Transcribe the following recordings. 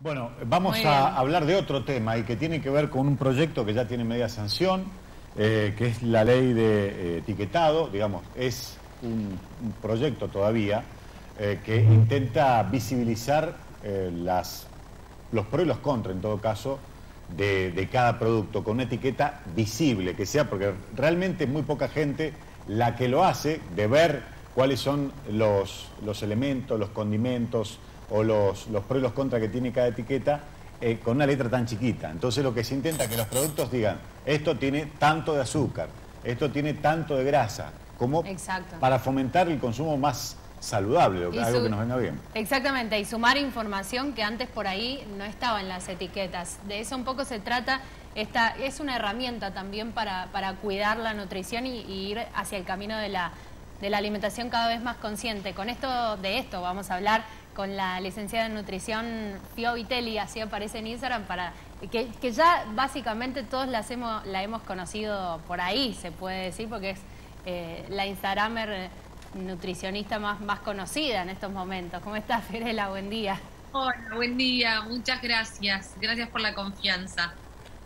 Bueno, vamos a hablar de otro tema y que tiene que ver con un proyecto que ya tiene media sanción, que es la ley de etiquetado. Digamos, es un proyecto todavía que intenta visibilizar los pros y los contras, en todo caso, de cada producto, con una etiqueta visible, que sea, porque realmente es muy poca gente la que lo hace, de ver cuáles son los elementos, los condimentos, o los pros y los contras que tiene cada etiqueta, con una letra tan chiquita. Entonces lo que se intenta es que los productos digan, esto tiene tanto de azúcar, esto tiene tanto de grasa, como para fomentar el consumo más saludable, algo que nos venga bien. Exactamente, y sumar información que antes por ahí no estaba en las etiquetas. De eso un poco se trata. Es una herramienta también para cuidar la nutrición y ir hacia el camino de la alimentación cada vez más consciente. De esto vamos a hablar con la licenciada en nutrición Fio Vitelli, así aparece en Instagram, que ya básicamente todos la hemos conocido por ahí, se puede decir, porque es la Instagramer nutricionista más conocida en estos momentos. ¿Cómo estás, Fiorella? Buen día. Hola, buen día, muchas gracias. Gracias por la confianza.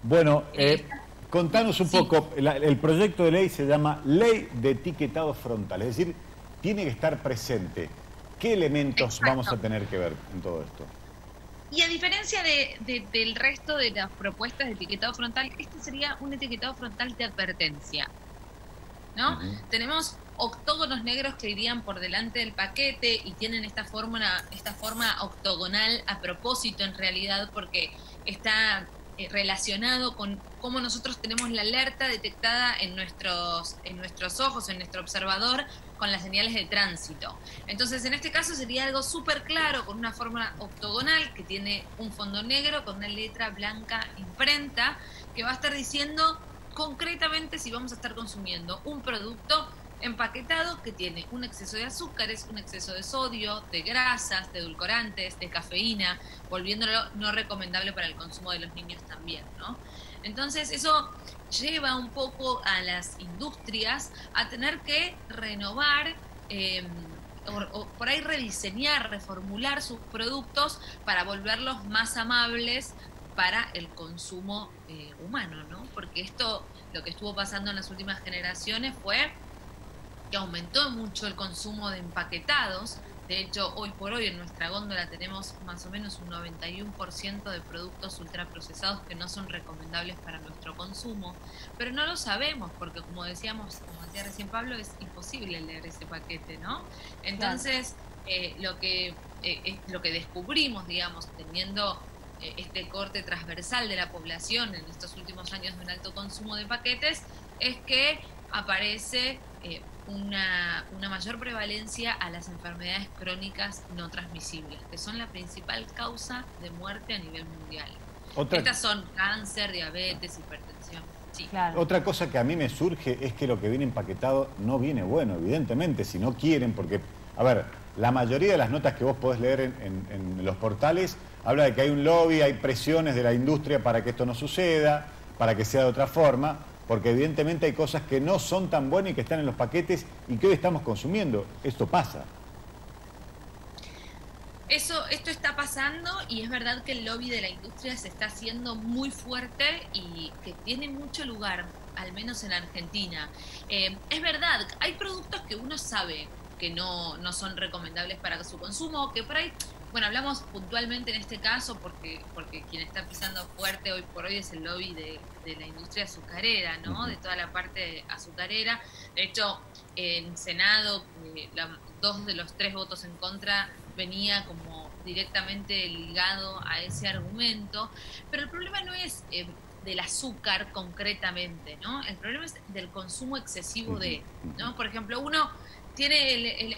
Bueno, contanos un poco, el proyecto de ley se llama Ley de Etiquetado Frontal, es decir, tiene que estar presente. ¿Qué elementos vamos a tener que ver en todo esto? Y a diferencia del resto de las propuestas de etiquetado frontal, este sería un etiquetado frontal de advertencia, ¿no? Tenemos octógonos negros que irían por delante del paquete y tienen esta forma octogonal a propósito, en realidad, porque está relacionado con cómo nosotros tenemos la alerta detectada en nuestros ojos, en nuestro observador, con las señales de tránsito. Entonces, en este caso sería algo súper claro, con una forma octogonal que tiene un fondo negro con una letra blanca imprenta, que va a estar diciendo concretamente si vamos a estar consumiendo un producto empaquetado que tiene un exceso de azúcares, un exceso de sodio, de grasas, de edulcorantes, de cafeína, volviéndolo no recomendable para el consumo de los niños también, ¿no? Entonces eso lleva un poco a las industrias a tener que renovar o por ahí rediseñar, reformular sus productos para volverlos más amables para el consumo humano, ¿no? Porque esto, lo que estuvo pasando en las últimas generaciones fue que aumentó mucho el consumo de empaquetados. De hecho, hoy por hoy en nuestra góndola tenemos más o menos un 91% de productos ultraprocesados que no son recomendables para nuestro consumo, pero no lo sabemos porque, como decía recién Pablo, es imposible leer ese paquete, ¿no? Entonces, lo que descubrimos, digamos, teniendo este corte transversal de la población en estos últimos años de un alto consumo de paquetes, es que aparece una mayor prevalencia a las enfermedades crónicas no transmisibles, que son la principal causa de muerte a nivel mundial. Estas son cáncer, diabetes, hipertensión. Sí. Claro. Otra cosa que a mí me surge es que lo que viene empaquetado no viene bueno, evidentemente, si no quieren, porque, a ver, la mayoría de las notas que vos podés leer en los portales habla de que hay un lobby, hay presiones de la industria para que esto no suceda, para que sea de otra forma, porque evidentemente hay cosas que no son tan buenas y que están en los paquetes y que hoy estamos consumiendo. Esto pasa. Esto está pasando y es verdad que el lobby de la industria se está haciendo muy fuerte y que tiene mucho lugar, al menos en Argentina. Es verdad, hay productos que uno sabe que no son recomendables para su consumo, que por ahí, bueno, hablamos puntualmente en este caso porque quien está pisando fuerte hoy por hoy es el lobby de la industria azucarera, ¿no? De toda la parte azucarera. De hecho, en Senado, 2 de los 3 votos en contra venía como directamente ligado a ese argumento, pero el problema no es del azúcar concretamente, ¿no? El problema es del consumo excesivo ¿no? Por ejemplo, uno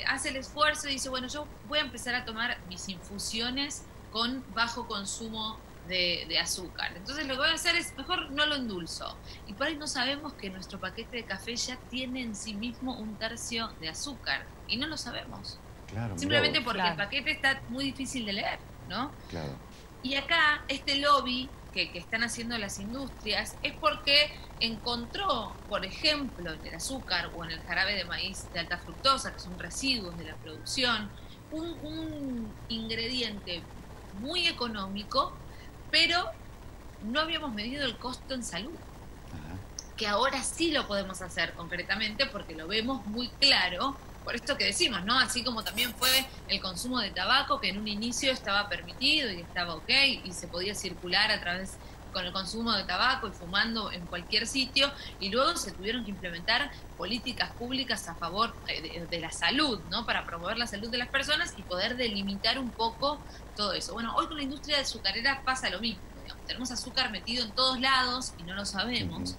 hace el esfuerzo y dice, bueno, yo voy a empezar a tomar mis infusiones con bajo consumo de azúcar. Entonces lo que voy a hacer es, mejor no lo endulzo. Y por ahí no sabemos que nuestro paquete de café ya tiene en sí mismo 1/3 de azúcar. Y no lo sabemos. Claro, simplemente porque el paquete está muy difícil de leer, ¿no? Claro. Y acá, este lobby que están haciendo las industrias es porque encontró, por ejemplo, en el azúcar o en el jarabe de maíz de alta fructosa, que son residuos de la producción, un ingrediente muy económico, pero no habíamos medido el costo en salud. Que ahora sí lo podemos hacer concretamente porque lo vemos muy claro, por esto que decimos, ¿no? Así como también fue el consumo de tabaco, que en un inicio estaba permitido y estaba ok, y se podía circular a través con el consumo de tabaco y fumando en cualquier sitio, y luego se tuvieron que implementar políticas públicas a favor de la salud, ¿no? Para promover la salud de las personas y poder delimitar un poco todo eso. Bueno, hoy con la industria azucarera pasa lo mismo. Tenemos azúcar metido en todos lados y no lo sabemos,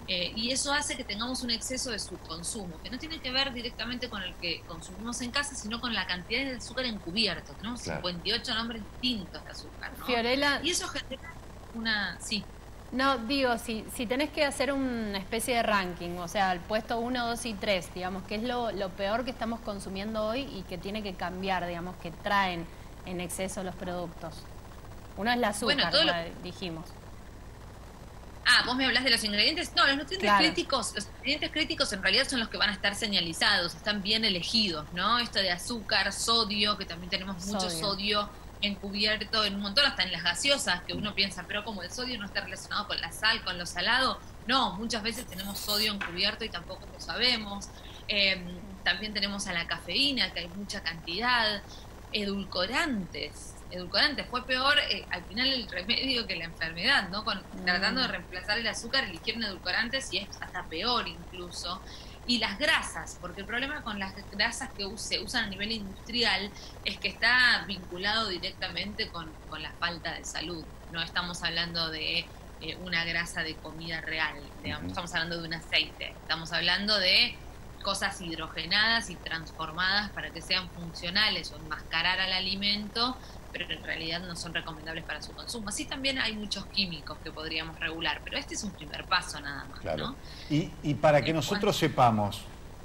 y eso hace que tengamos un exceso de subconsumo, que no tiene que ver directamente con el que consumimos en casa, sino con la cantidad de azúcar encubierto. Tenemos 58 nombres distintos de azúcar, ¿no? Fiorella, y eso genera una... Sí. No, digo, si tenés que hacer una especie de ranking, o sea, el puesto 1, 2 y 3, digamos, que es lo peor que estamos consumiendo hoy y que tiene que cambiar, digamos, que traen en exceso los productos. Uno es el azúcar, bueno, dijimos. Ah, vos me hablas de los ingredientes. No, los nutrientes críticos, los ingredientes críticos en realidad son los que van a estar señalizados, están bien elegidos, ¿no? Esto de azúcar, sodio, que también tenemos mucho sodio encubierto en un montón, hasta en las gaseosas, que uno piensa, pero como el sodio no está relacionado con la sal, con lo salado, no, muchas veces tenemos sodio encubierto y tampoco lo sabemos. También tenemos a la cafeína, que hay mucha cantidad, edulcorantes, fue peor al final el remedio que la enfermedad, ¿no? Tratando de reemplazar el azúcar, eligieron edulcorantes y es hasta peor incluso. Y las grasas, porque el problema con las grasas que se usan a nivel industrial es que está vinculado directamente con la falta de salud. No estamos hablando de una grasa de comida real, digamos, estamos hablando de un aceite, estamos hablando de cosas hidrogenadas y transformadas para que sean funcionales o enmascarar al alimento, pero en realidad no son recomendables para su consumo. Así también hay muchos químicos que podríamos regular, pero este es un primer paso nada más, ¿no? Y para que nosotros sepamos,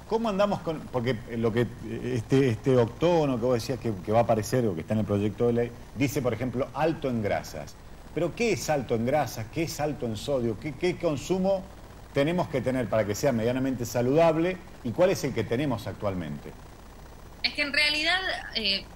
¿cómo andamos con...? Porque lo que este octógono que vos decías que va a aparecer o que está en el proyecto de ley, dice, por ejemplo, alto en grasas. ¿Pero qué es alto en grasas? ¿Qué es alto en sodio? ¿Qué consumo tenemos que tener para que sea medianamente saludable? ¿Y cuál es el que tenemos actualmente? Es que en realidad,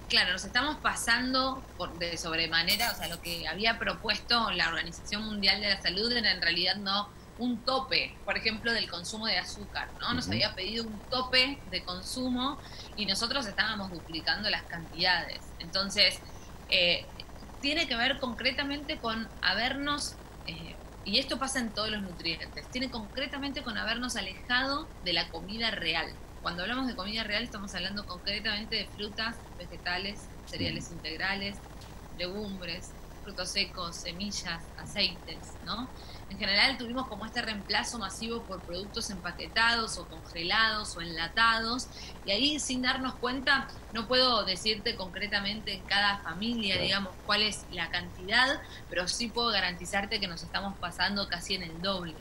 claro, nos estamos pasando de sobremanera, o sea, lo que había propuesto la Organización Mundial de la Salud era en realidad no un tope, por ejemplo, del consumo de azúcar, ¿no? Nos había pedido un tope de consumo y nosotros estábamos duplicando las cantidades. Entonces, tiene que ver concretamente con habernos, y esto pasa en todos los nutrientes, tiene concretamente con habernos alejado de la comida real. Cuando hablamos de comida real estamos hablando concretamente de frutas, vegetales, cereales integrales, legumbres, frutos secos, semillas, aceites, ¿no? En general tuvimos como este reemplazo masivo por productos empaquetados o congelados o enlatados, y ahí sin darnos cuenta, no puedo decirte concretamente en cada familia, digamos, cuál es la cantidad, pero sí puedo garantizarte que nos estamos pasando casi en el doble.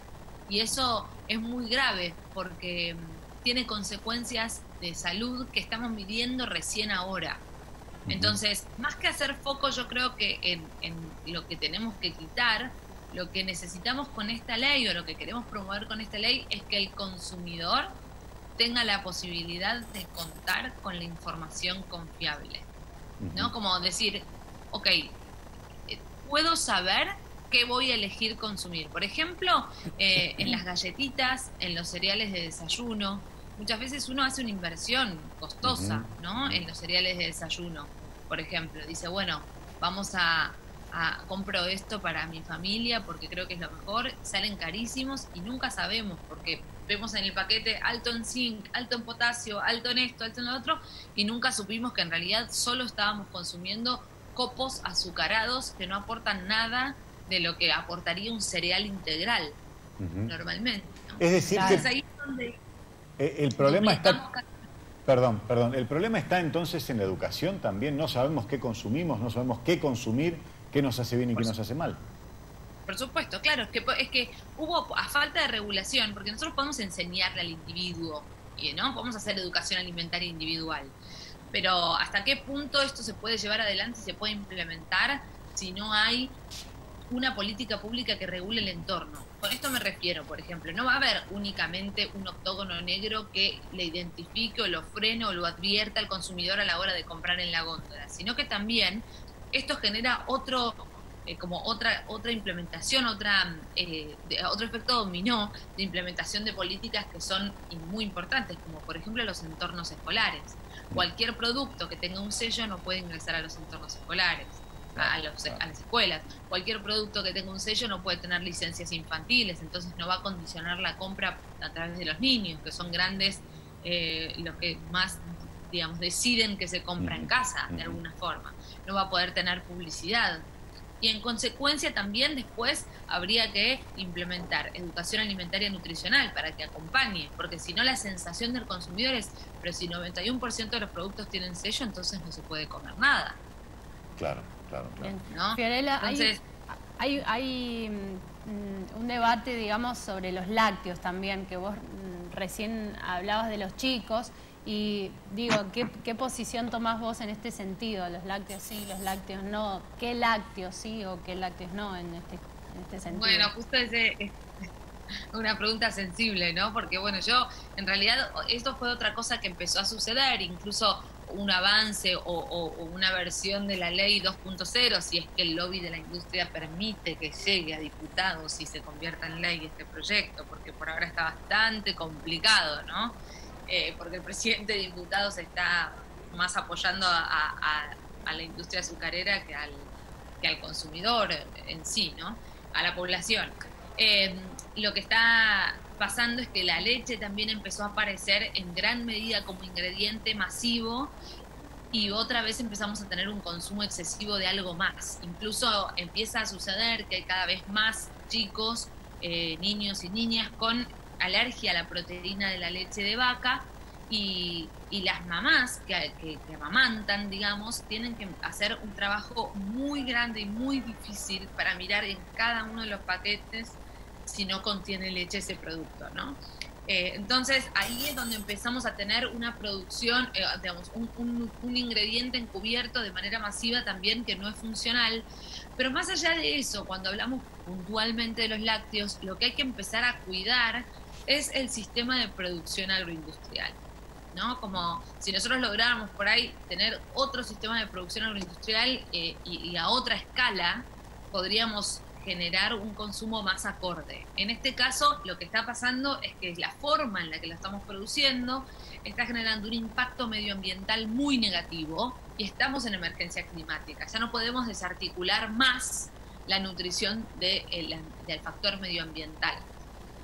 Y eso es muy grave porque tiene consecuencias de salud que estamos midiendo recién ahora. Entonces, más que hacer foco, yo creo que en lo que tenemos que quitar, lo que necesitamos con esta ley o lo que queremos promover con esta ley es que el consumidor tenga la posibilidad de contar con la información confiable, ¿no? Como decir, ok, puedo saber qué voy a elegir consumir. Por ejemplo, en las galletitas, en los cereales de desayuno, muchas veces uno hace una inversión costosa, ¿no? En los cereales de desayuno, por ejemplo. Dice, bueno, vamos a compro esto para mi familia porque creo que es lo mejor. Salen carísimos y nunca sabemos porque vemos en el paquete alto en zinc, alto en potasio, alto en esto, alto en lo otro, y nunca supimos que en realidad solo estábamos consumiendo copos azucarados que no aportan nada de lo que aportaría un cereal integral normalmente, ¿no? Es decir, que ahí es donde el problema está... Perdón, el problema está entonces en la educación también. No sabemos qué consumimos, no sabemos qué consumir, qué nos hace bien y qué nos hace mal. Por supuesto, claro, es que hubo a falta de regulación, porque nosotros podemos enseñarle al individuo, ¿no? Podemos hacer educación alimentaria individual, pero ¿hasta qué punto esto se puede llevar adelante y se puede implementar si no hay una política pública que regule el entorno? Con esto me refiero, por ejemplo, no va a haber únicamente un octógono negro que le identifique o lo frene o lo advierta al consumidor a la hora de comprar en la góndola, sino que también esto genera otro como otra implementación, otro efecto dominó de implementación de políticas que son muy importantes, como por ejemplo los entornos escolares. Cualquier producto que tenga un sello no puede ingresar a los entornos escolares, a las escuelas. Cualquier producto que tenga un sello no puede tener licencias infantiles, entonces no va a condicionar la compra a través de los niños, que son grandes los que más, digamos, deciden que se compra en casa, de alguna forma. No va a poder tener publicidad. Y en consecuencia también después habría que implementar educación alimentaria nutricional para que acompañe, porque si no la sensación del consumidor es, pero si 91% de los productos tienen sello, entonces no se puede comer nada. Claro. ¿No? Fiorella, entonces, hay un debate, digamos, sobre los lácteos también, que vos recién hablabas de los chicos. Y digo, ¿qué posición tomás vos en este sentido? ¿Los lácteos sí, los lácteos no? ¿Qué lácteos sí o qué lácteos no en este sentido? Bueno, justo es una pregunta sensible, ¿no? Porque bueno, en realidad esto fue otra cosa que empezó a suceder, incluso un avance o una versión de la ley 2.0, si es que el lobby de la industria permite que llegue a diputados y se convierta en ley este proyecto, porque por ahora está bastante complicado, ¿no? Porque el presidente de diputados está más apoyando a la industria azucarera que al consumidor en sí, ¿no? A la población. Lo que está pasando es que la leche también empezó a aparecer en gran medida como ingrediente masivo y otra vez empezamos a tener un consumo excesivo de algo más. Incluso empieza a suceder que hay cada vez más chicos, niños y niñas con alergia a la proteína de la leche de vaca y las mamás que amamantan, digamos, tienen que hacer un trabajo muy grande y muy difícil para mirar en cada uno de los paquetes si no contiene leche ese producto, ¿no? Entonces ahí es donde empezamos a tener una producción, digamos, un ingrediente encubierto de manera masiva también que no es funcional. Pero más allá de eso, cuando hablamos puntualmente de los lácteos, lo que hay que empezar a cuidar es el sistema de producción agroindustrial, ¿no? Como si nosotros lográramos por ahí tener otro sistema de producción agroindustrial y a otra escala, podríamos generar un consumo más acorde. En este caso, lo que está pasando es que la forma en la que la estamos produciendo está generando un impacto medioambiental muy negativo y estamos en emergencia climática. Ya no podemos desarticular más la nutrición del factor medioambiental.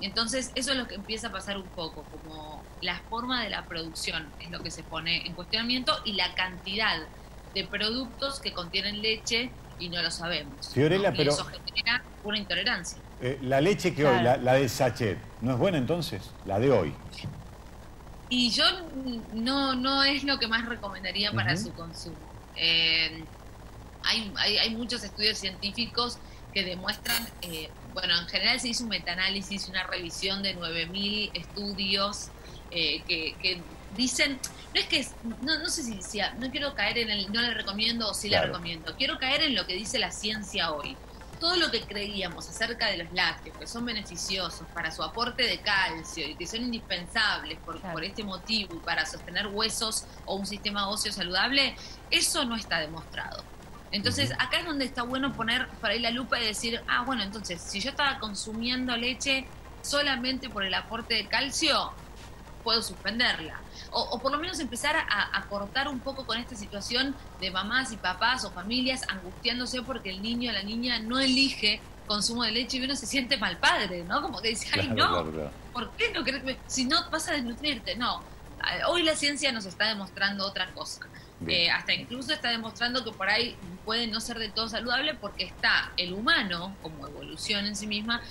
Entonces, eso es lo que empieza a pasar un poco, como la forma de la producción es lo que se pone en cuestionamiento y la cantidad de productos que contienen leche y no lo sabemos. Fiorella, ¿no? Y pero eso genera una intolerancia. La leche que hoy, la de sachet, ¿no es buena entonces? La de hoy. Y yo no es lo que más recomendaría para su consumo. Hay muchos estudios científicos que demuestran, bueno, en general se hizo un metaanálisis, una revisión de 9.000 estudios que dicen, no sé si decía, no quiero caer en el no le recomiendo o sí la recomiendo, quiero caer en lo que dice la ciencia hoy. Todo lo que creíamos acerca de los lácteos, que son beneficiosos para su aporte de calcio y que son indispensables por este motivo, para sostener huesos o un sistema óseo saludable, eso no está demostrado. Entonces, acá es donde está bueno poner por ahí la lupa y decir, bueno, entonces, si yo estaba consumiendo leche solamente por el aporte de calcio, puedo suspenderla. O por lo menos empezar a cortar un poco con esta situación de mamás y papás o familias angustiándose porque el niño o la niña no elige consumo de leche y uno se siente mal padre, ¿no? Como que dice, ay, claro. ¿Por qué no querés que si no vas a desnutrirte? No. Hoy la ciencia nos está demostrando otra cosa. Hasta incluso está demostrando que por ahí puede no ser de todo saludable porque está el humano, como evolución en sí misma,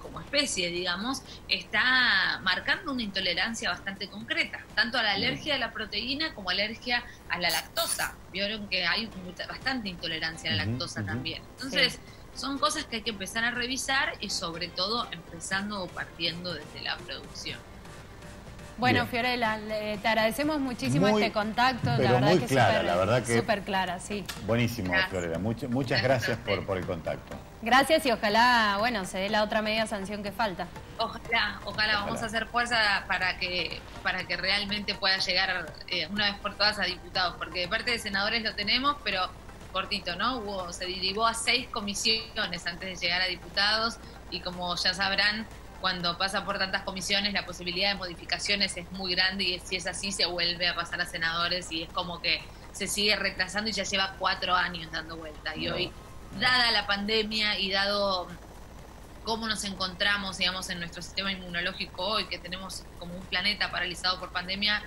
como especie, digamos, está marcando una intolerancia bastante concreta, tanto a la alergia a la proteína como alergia a la lactosa. Vieron que hay bastante intolerancia a la lactosa también. Entonces, son cosas que hay que empezar a revisar y sobre todo empezando o partiendo desde la producción. Bueno, Fiorella, te agradecemos muchísimo este contacto. Pero la verdad muy clara, la verdad que súper clara, sí. Buenísimo, Fiorella. Muchas gracias por el contacto. Gracias y ojalá, bueno, se dé la otra media sanción que falta. Ojalá. Vamos a hacer fuerza para que realmente pueda llegar una vez por todas a diputados, porque de parte de senadores lo tenemos, pero cortito, ¿no? Se derivó a 6 comisiones antes de llegar a diputados y como ya sabrán, cuando pasa por tantas comisiones la posibilidad de modificaciones es muy grande y si es así se vuelve a pasar a senadores y es como que se sigue retrasando y ya lleva 4 años dando vuelta. Y hoy, dada la pandemia y dado cómo nos encontramos, digamos, en nuestro sistema inmunológico hoy, que tenemos como un planeta paralizado por pandemia,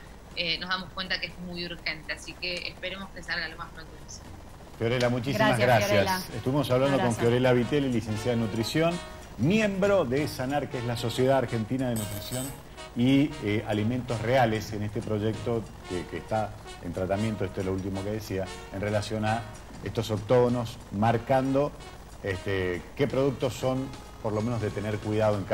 nos damos cuenta que es muy urgente. Así que esperemos que salga lo más pronto posible. Fiorella, muchísimas gracias. Fiorella. Estuvimos hablando con Fiorella Vitelli, licenciada en nutrición, miembro de SANAR, que es la Sociedad Argentina de Nutrición y Alimentos Reales, en este proyecto que está en tratamiento, esto es lo último que decía, en relación a estos octógonos, marcando qué productos son, por lo menos, de tener cuidado en cada